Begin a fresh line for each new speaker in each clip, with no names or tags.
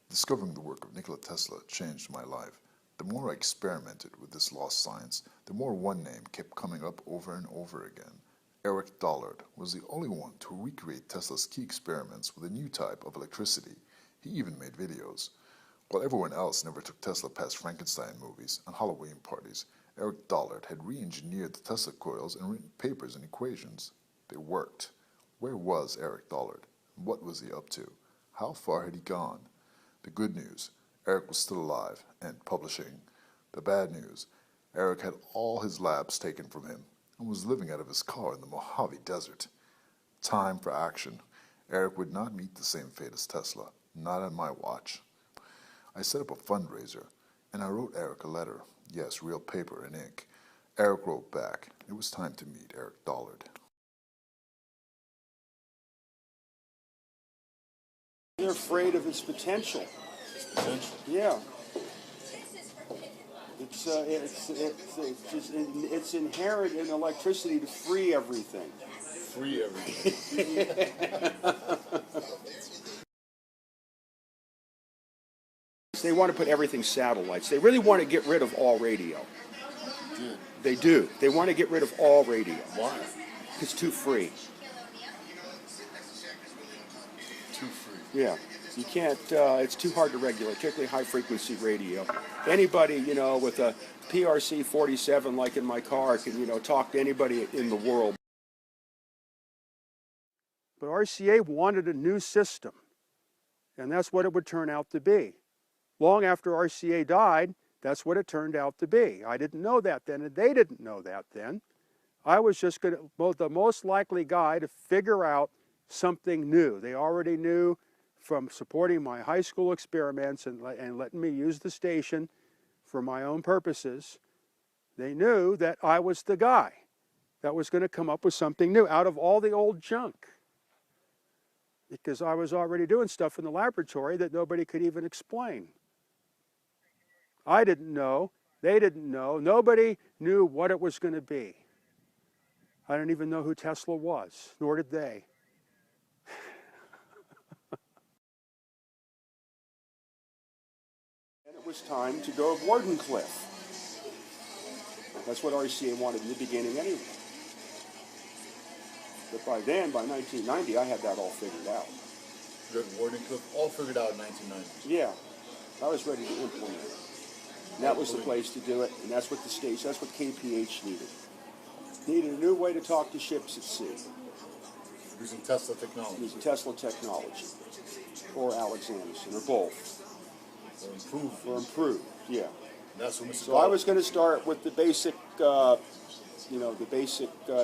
Discovering the work of Nikola Tesla changed my life. The more I experimented with this lost science, the more one name kept coming up over and over again. Eric Dollard was the only one to recreate Tesla's key experiments with a new type of electricity. He even made videos. While everyone else never took Tesla past Frankenstein movies and Halloween parties, Eric Dollard had re-engineered the Tesla coils and written papers and equations. They worked. Where was Eric Dollard? What was he up to? How far had he gone? The good news, Eric was still alive and publishing. The bad news, Eric had all his labs taken from him and was living out of his car in the Mojave Desert. Time for action. Eric would not meet the same fate as Tesla, not on my watch. I set up a fundraiser, and I wrote Eric a letter. Yes, real paper and ink. Eric wrote back. It was time to meet Eric Dollard.
They're afraid of its potential.
Potential?
Yeah. It's inherent in electricity to free everything.
Free everything.
They want to put everything satellites. They really want to get rid of all radio.
Good.
They do. They want to get rid of all radio.
Why?
It's too free.
Too free.
Yeah. You can't, it's too hard to regulate, particularly high-frequency radio. Anybody, with a PRC 47 like in my car can, talk to anybody in the world. But RCA wanted a new system, and that's what it would turn out to be. Long after RCA died, that's what it turned out to be. I didn't know that then, and they didn't know that then. I was just the most likely guy to figure out something new. They already knew from supporting my high school experiments and letting me use the station for my own purposes. They knew that I was the guy that was going to come up with something new out of all the old junk. Because I was already doing stuff in the laboratory that nobody could even explain. I didn't know, they didn't know, nobody knew what it was going to be. I didn't even know who Tesla was, nor did they. And it was time to go to Wardenclyffe. That's what RCA wanted in the beginning anyway. But by then, by 1990, I had that all figured out.
You got Wardenclyffe all figured out in 1990?
Yeah, I was ready to implement it. And that was the place to do it, and that's what the station, that's what KPH needed. Needed a new way to talk to ships at sea.
Using Tesla technology?
Using Tesla technology. Or Alexanderson, or both.
Or improved?
Or improved, yeah.
And that's what Mr.
So I was going to start with the basic,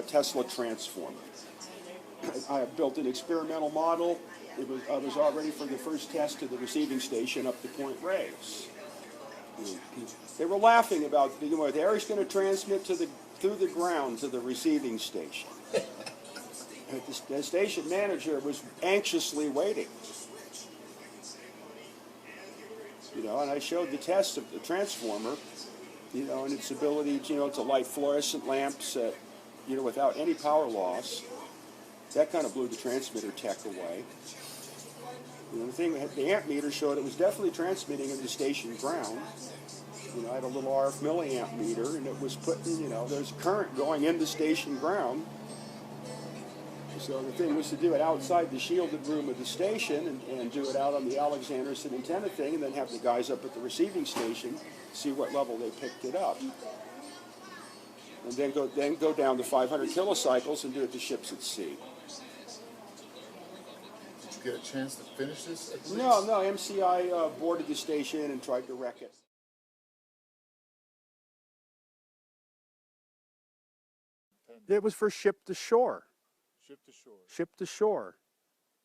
Tesla transformer. I built an experimental model. I was all ready for the first test to the receiving station up to Point Reyes. They were laughing about Eric's going to transmit through the ground to the receiving station. The station manager was anxiously waiting. And I showed the test of the transformer, and its ability, to light fluorescent lamps, without any power loss. That kind of blew the transmitter tech away. The amp meter showed it was definitely transmitting in the station ground. I had a little RF milliamp meter, and it was putting, there's current going in the station ground. So the thing was to do it outside the shielded room of the station and do it out on the Alexanderson antenna thing, and then have the guys up at the receiving station see what level they picked it up. And then go down to 500 kilocycles and do it to ships at sea.
Get a chance to finish this?
No, MCI boarded the station and tried to wreck it. It was for ship to shore.
Ship to shore.
Ship to shore.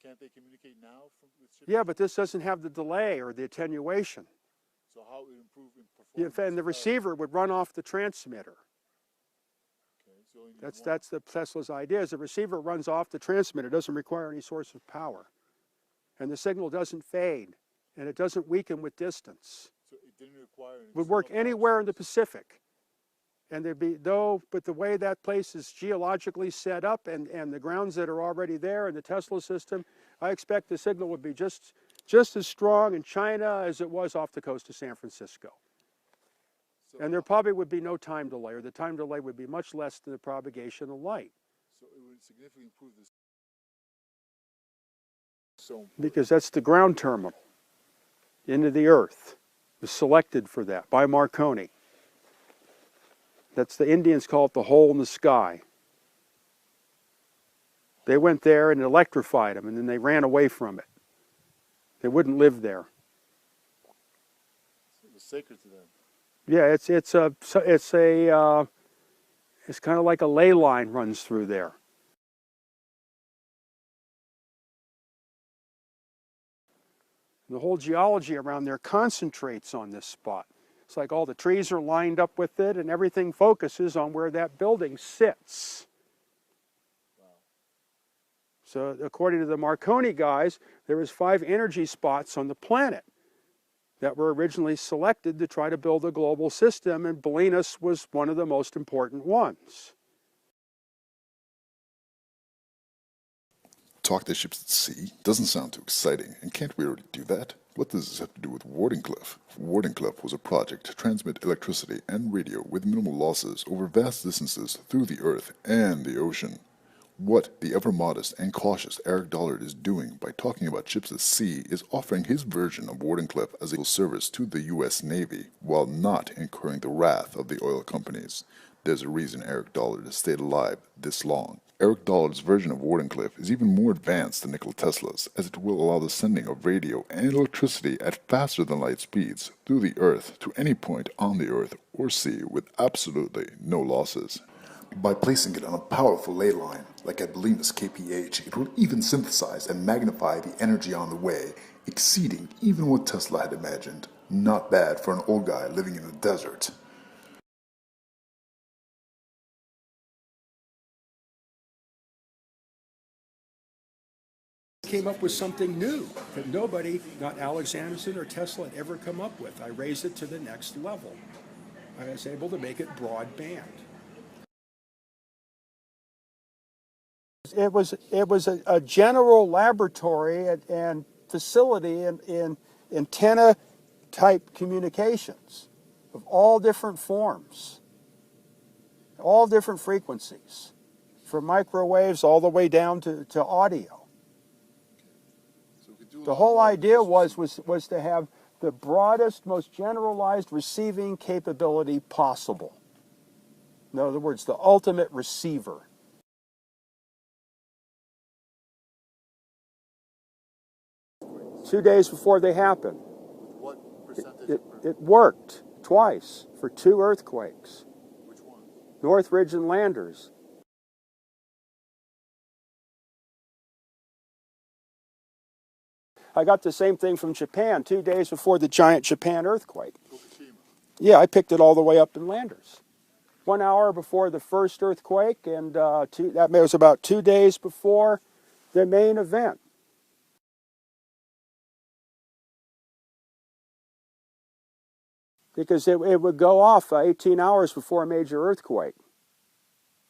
Can't they communicate now with ship?
Yeah, but this doesn't have the delay or the attenuation.
So how would it improve in performance?
Yeah, and the receiver would run off the transmitter.
Okay, so
that's the Tesla's idea. Is the receiver runs off the transmitter. It doesn't require any source of power. And the signal doesn't fade, and it doesn't weaken with distance.
So it didn't require any.
It would work anywhere in the Pacific. And there'd be but the way that place is geologically set up and the grounds that are already there in the Tesla system, I expect the signal would be just just as strong in China as it was off the coast of San Francisco. And there probably would be no time delay, or the time delay would be much less than the propagation of light.
So it would significantly improve this.
Because that's the ground terminal into the Earth. It was selected for that by Marconi. That's the Indians call it the hole in the sky. They went there and electrified them, and then they ran away from it. They wouldn't live there.
It was sacred to them.
Yeah, it's kind of like a ley line runs through there. The whole geology around there concentrates on this spot. It's like all the trees are lined up with it, and everything focuses on where that building sits. So according to the Marconi guys, there was 5 energy spots on the planet that were originally selected to try to build a global system, and Bolinas was one of the most important ones.
Talk to ships at sea doesn't sound too exciting, and can't we already do that? What does this have to do with Wardenclyffe? Wardenclyffe was a project to transmit electricity and radio with minimal losses over vast distances through the Earth and the ocean. What the ever-modest and cautious Eric Dollard is doing by talking about ships at sea is offering his version of Wardenclyffe as a service to the U.S. Navy, while not incurring the wrath of the oil companies. There's a reason Eric Dollard has stayed alive this long. Eric Dollard's version of Wardenclyffe is even more advanced than Nikola Tesla's, as it will allow the sending of radio and electricity at faster than light speeds through the Earth to any point on the Earth or sea with absolutely no losses. By placing it on a powerful ley line, like at Bolinas KPH, it will even synthesize and magnify the energy on the way, exceeding even what Tesla had imagined. Not bad for an old guy living in the desert.
Came up with something new that nobody, not Alex Anderson or Tesla, had ever come up with. I raised it to the next level. I was able to make it broadband. It was a general laboratory and facility in antenna-type communications of all different forms, all different frequencies, from microwaves all the way down to audio. The whole idea was to have the broadest, most generalized receiving capability possible. In other words, the ultimate receiver. Two days before they happened.
What percentage?
It worked twice for 2 earthquakes.
Which one?
Northridge and Landers. I got the same thing from Japan 2 days before the giant Japan earthquake.
Fukushima.
Yeah, I picked it all the way up in Landers. 1 hour before the first earthquake, and that was about 2 days before the main event. Because it would go off 18 hours before a major earthquake.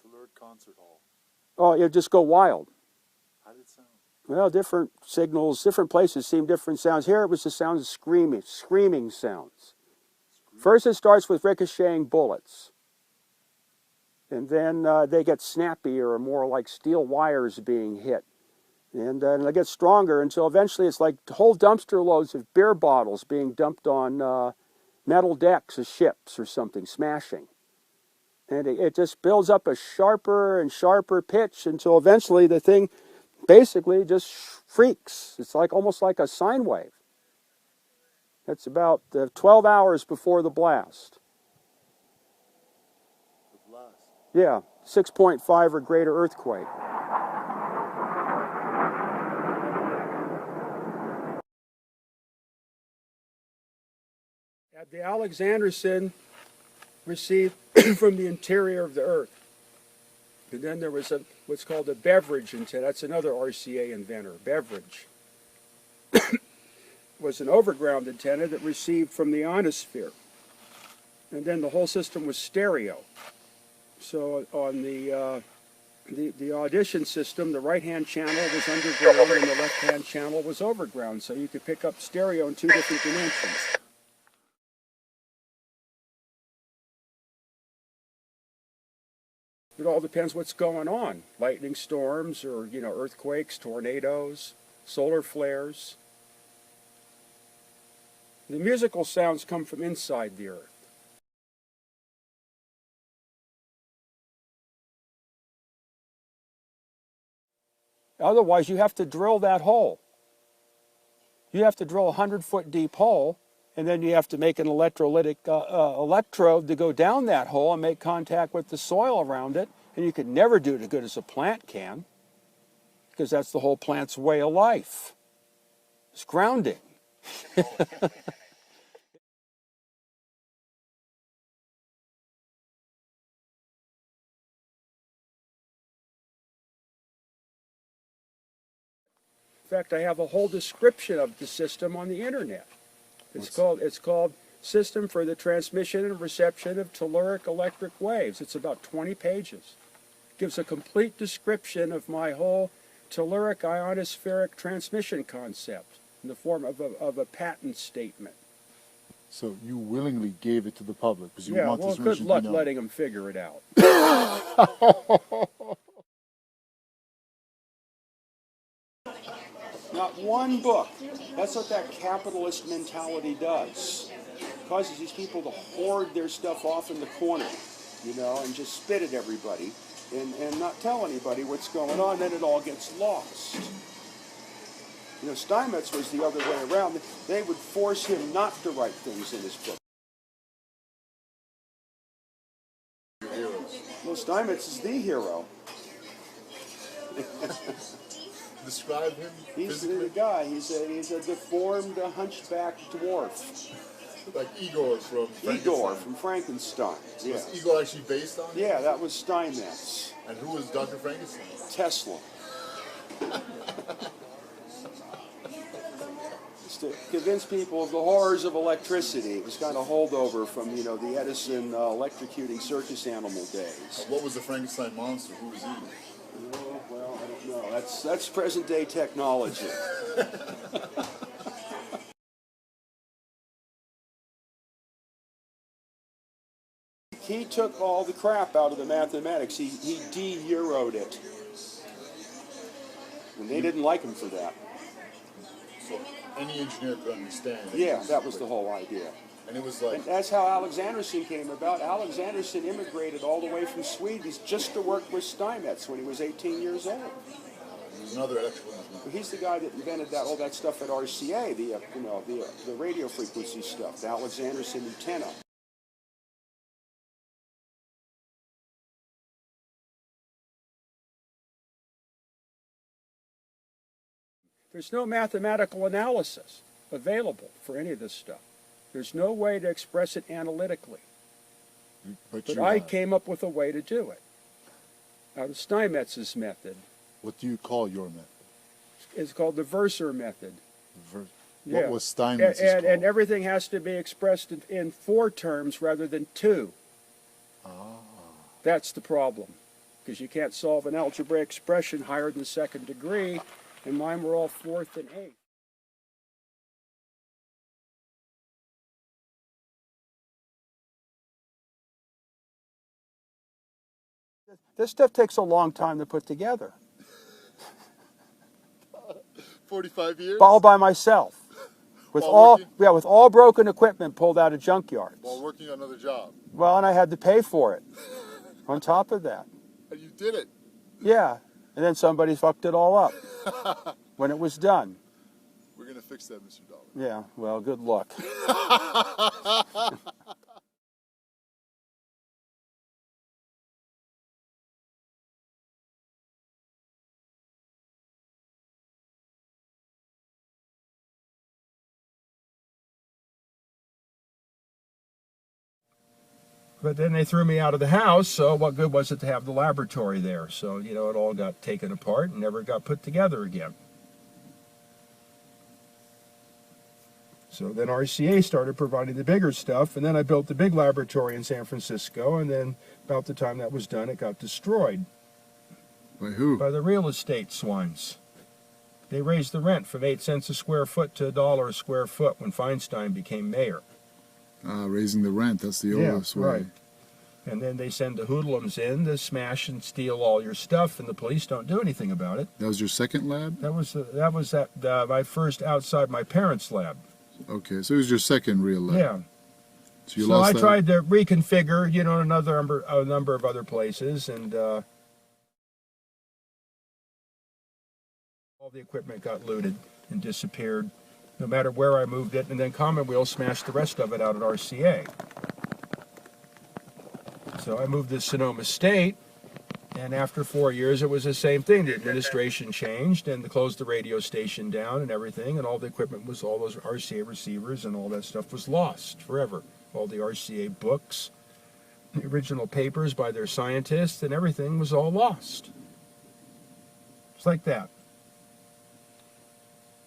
Alert concert hall.
Oh, it would just go wild.
How did it sound?
Well, different signals, different places seem different sounds. Here it was the sound of screaming sounds. First it starts with ricocheting bullets. And then they get snappier or more like steel wires being hit. And they get stronger until eventually it's like whole dumpster loads of beer bottles being dumped on metal decks of ships or something, smashing. And it just builds up a sharper and sharper pitch until eventually the thing basically just freaks. It's like almost like a sine wave. It's about 12 hours before the blast.
The blast?
Yeah, 6.5 or greater earthquake. The Alex Anderson received from the interior of the Earth. And then there was what's called a beverage antenna. That's another RCA inventor, beverage. Was an overground antenna that received from the ionosphere. And then the whole system was stereo. So on the the audition system, the right-hand channel was underground and the left-hand channel was overground, so you could pick up stereo in 2 different dimensions. It all depends what's going on. Lightning storms or, earthquakes, tornadoes, solar flares. The musical sounds come from inside the earth. Otherwise, you have to drill that hole. You have to drill a 100-foot deep hole, and then you have to make an electrolytic electrode to go down that hole and make contact with the soil around it. And you can never do it as good as a plant can, because that's the whole plant's way of life. It's grounding. In fact, I have a whole description of the system on the internet. It's called System for the Transmission and Reception of Telluric Electric Waves. It's about 20 pages. It gives a complete description of my whole telluric ionospheric transmission concept in the form of a patent statement.
So you willingly gave it to the public because you want this
good luck
to be known.
letting them figure it out. Not one book. That's what that capitalist mentality does. It causes these people to hoard their stuff off in the corner, and just spit at everybody and not tell anybody what's going on. Then it all gets lost. Steinmetz was the other way around. They would force him not to write things in his book. Well, Steinmetz is the hero.
Describe him.
He's the guy. He's a deformed, hunchback dwarf.
Like Igor from Frankenstein.
Igor from Frankenstein. Yeah.
Was Igor actually based on him?
Yeah, that was Steinmetz.
And who was Dr. Frankenstein?
Tesla. Just to convince people of the horrors of electricity. It was kind of holdover from, the Edison electrocuting circus animal days.
What was the Frankenstein monster? Who was he?
Oh, well, I don't know. That's present day technology. He took all the crap out of the mathematics. He de-Euroed it. And they didn't like him for that.
So any engineer could understand.
Yeah, that was the whole idea.
And it was like...
And that's how Alexanderson came about. Alexanderson immigrated all the way from Sweden just to work with Steinmetz when he was 18 years old.
There's another electrical engineer.
He's the guy that invented all that stuff at RCA, the radio frequency stuff, the Alexanderson antenna. There's no mathematical analysis available for any of this stuff. There's no way to express it analytically. But I came up with a way to do it out of Steinmetz's method.
What do you call your method?
It's called the Verser method.
What was Steinmetz's called?
And everything has to be expressed in 4 terms rather than 2.
Ah.
That's the problem, because you can't solve an algebraic expression higher than the 2nd degree, and mine were all 4th and 8th. This stuff takes a long time to put together.
45 years?
All by myself. With all broken equipment pulled out of junkyards.
While working on another job.
Well, and I had to pay for it on top of that.
And you did it.
Yeah. And then somebody fucked it all up when it was done.
We're going to fix that, Mr. Dollar.
Yeah, well, good luck. But then they threw me out of the house, so what good was it to have the laboratory there? So, it all got taken apart and never got put together again. So then RCA started providing the bigger stuff, and then I built the big laboratory in San Francisco, and then about the time that was done, it got destroyed.
By who?
By the real estate swines. They raised the rent from 8 cents a square foot to $1 a square foot when Feinstein became mayor.
Raising the rent, that's the oldest way.
Right. And then they send the hoodlums in to smash and steal all your stuff, and the police don't do anything about it.
That was your second lab?
That was my first outside my parents' lab.
Okay, so it was your second real lab.
Yeah.
So, you
So
lost
I
that?
tried to reconfigure, you know, a number of other places, and all the equipment got looted and disappeared, no matter where I moved it. And then Commonweal smashed the rest of it out at RCA. So I moved to Sonoma State, and after 4 years, it was the same thing. The administration changed, and they closed the radio station down and everything, and all the equipment was, all those RCA receivers and all that stuff was lost forever. All the RCA books, the original papers by their scientists, and everything was all lost. It's like that.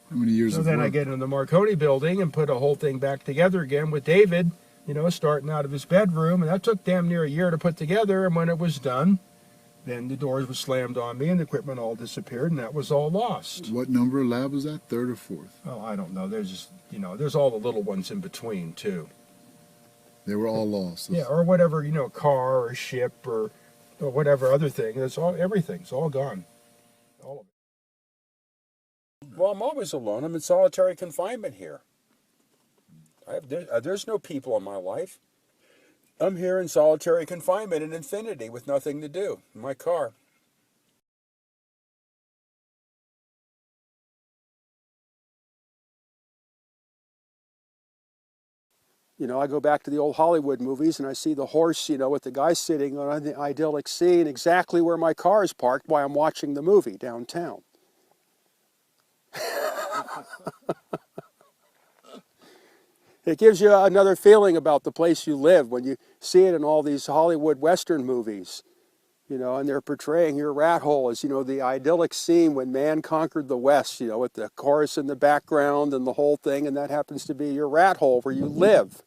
How many years
So
of
then
work?
I get into the Marconi building and put a whole thing back together again with David, you know, starting out of his bedroom, and that took damn near a year to put together, and when it was done, then the doors were slammed on me and the equipment all disappeared, and that was all lost.
What number lab was that? Third or fourth?
Oh, I don't know. There's just, you know, there's all the little ones in between, too.
They were all lost.
Yeah, or whatever, you know, car or ship or whatever other thing. It's all, everything's all gone. All of it. Well, I'm always alone. I'm in solitary confinement here. There's no people in my life. I'm here in solitary confinement in infinity with nothing to do in my car. You know, I go back to the old Hollywood movies and I see the horse, you know, with the guy sitting on the idyllic scene exactly where my car is parked while I'm watching the movie downtown. It gives you another feeling about the place you live when you see it in all these Hollywood Western movies, you know, and they're portraying your rat hole as, you know, the idyllic scene when man conquered the West, you know, with the chorus in the background and the whole thing, and that happens to be your rat hole where you live.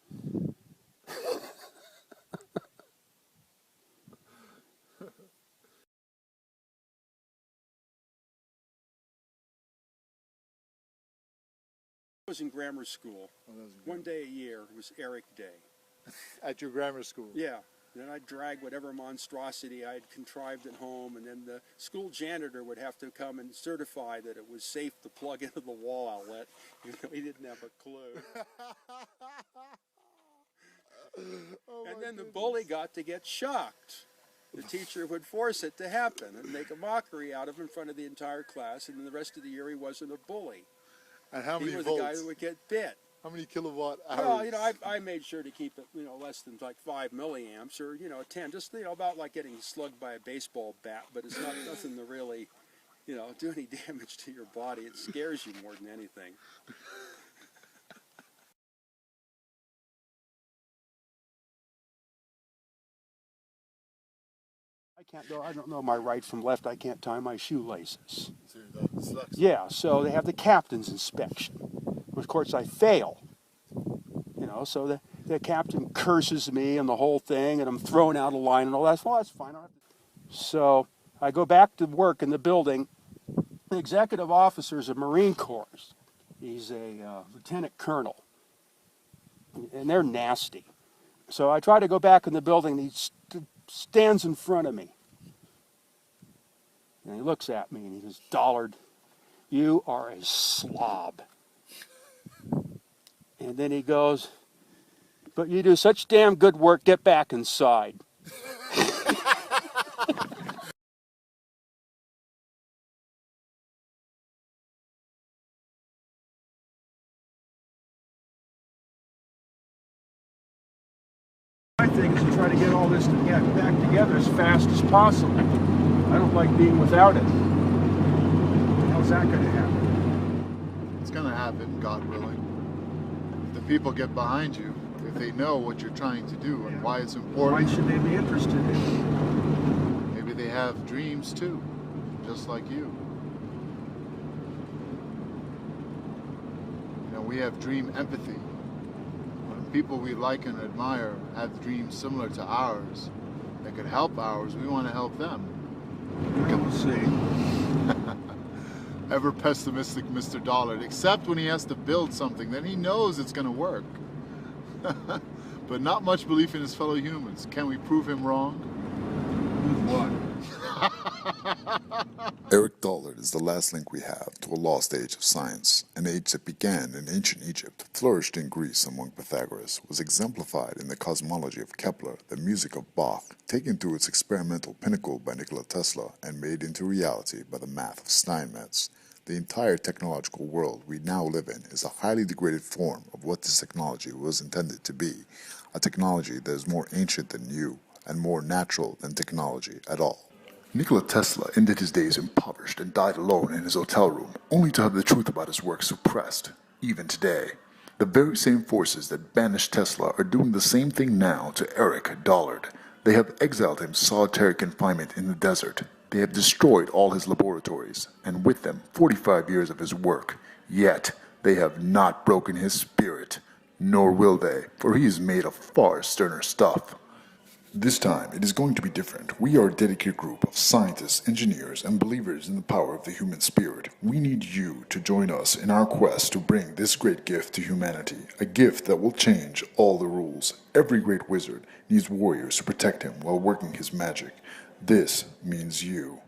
I was in grammar school. One day a year. It was Eric Day.
At your grammar school?
Yeah. Then I'd drag whatever monstrosity I'd contrived at home, and then the school janitor would have to come and certify that it was safe to plug into the wall outlet, even though he didn't have a clue. And then the bully got to get shocked. The teacher would force it to happen and make a mockery out of him in front of the entire class, and then the rest of the year he wasn't a bully.
And how many
He was
volts?
the guy who would get bit.
How many kilowatt hours?
Well, you know, I made sure to keep it, you know, less than like 5 milliamps or, you know, 10, just, you know, about like getting slugged by a baseball bat, but it's not nothing to really, you know, do any damage to your body. It scares you more than anything. I don't know my right from left. I can't tie my shoelaces. Yeah, so they have the captain's inspection. Of course, I fail. You know, so the captain curses me and the whole thing, and I'm thrown out of line and all that. Well, that's fine. So I go back to work in the building. The executive officer is a Marine Corps. He's a lieutenant colonel, and they're nasty. So I try to go back in the building, and he stands in front of me. And he looks at me and he says, "Dollard, you are a slob." And then he goes, "But you do such damn good work, get back inside." My thing is to try to get all this to get back together as fast as possible. I don't like being without it. How's that going to happen?
It's going to happen, God willing. If the people get behind you, if they know what you're trying to do and why it's important.
Why should they be interested in it?
Maybe they have dreams too, just like you. You know, we have dream empathy. When people we like and admire have dreams similar to ours that could help ours, we want to help them.
We'll see.
Ever pessimistic Mr. Dollard, except when he has to build something, then he knows it's going to work. But not much belief in his fellow humans. Can we prove him wrong?
With what?
Eric Dollard is the last link we have to a lost age of science, an age that began in ancient Egypt, flourished in Greece among Pythagoras, was exemplified in the cosmology of Kepler, the music of Bach, taken to its experimental pinnacle by Nikola Tesla, and made into reality by the math of Steinmetz. The entire technological world we now live in is a highly degraded form of what this technology was intended to be, a technology that is more ancient than you, and more natural than technology at all. Nikola Tesla ended his days impoverished and died alone in his hotel room, only to have the truth about his work suppressed. Even today, the very same forces that banished Tesla are doing the same thing now to Eric Dollard. They have exiled him to solitary confinement in the desert. They have destroyed all his laboratories, and with them 45 years of his work. Yet, they have not broken his spirit, nor will they, for he is made of far sterner stuff. This time, it is going to be different. We are a dedicated group of scientists, engineers, and believers in the power of the human spirit. We need you to join us in our quest to bring this great gift to humanity, a gift that will change all the rules. Every great wizard needs warriors to protect him while working his magic. This means you.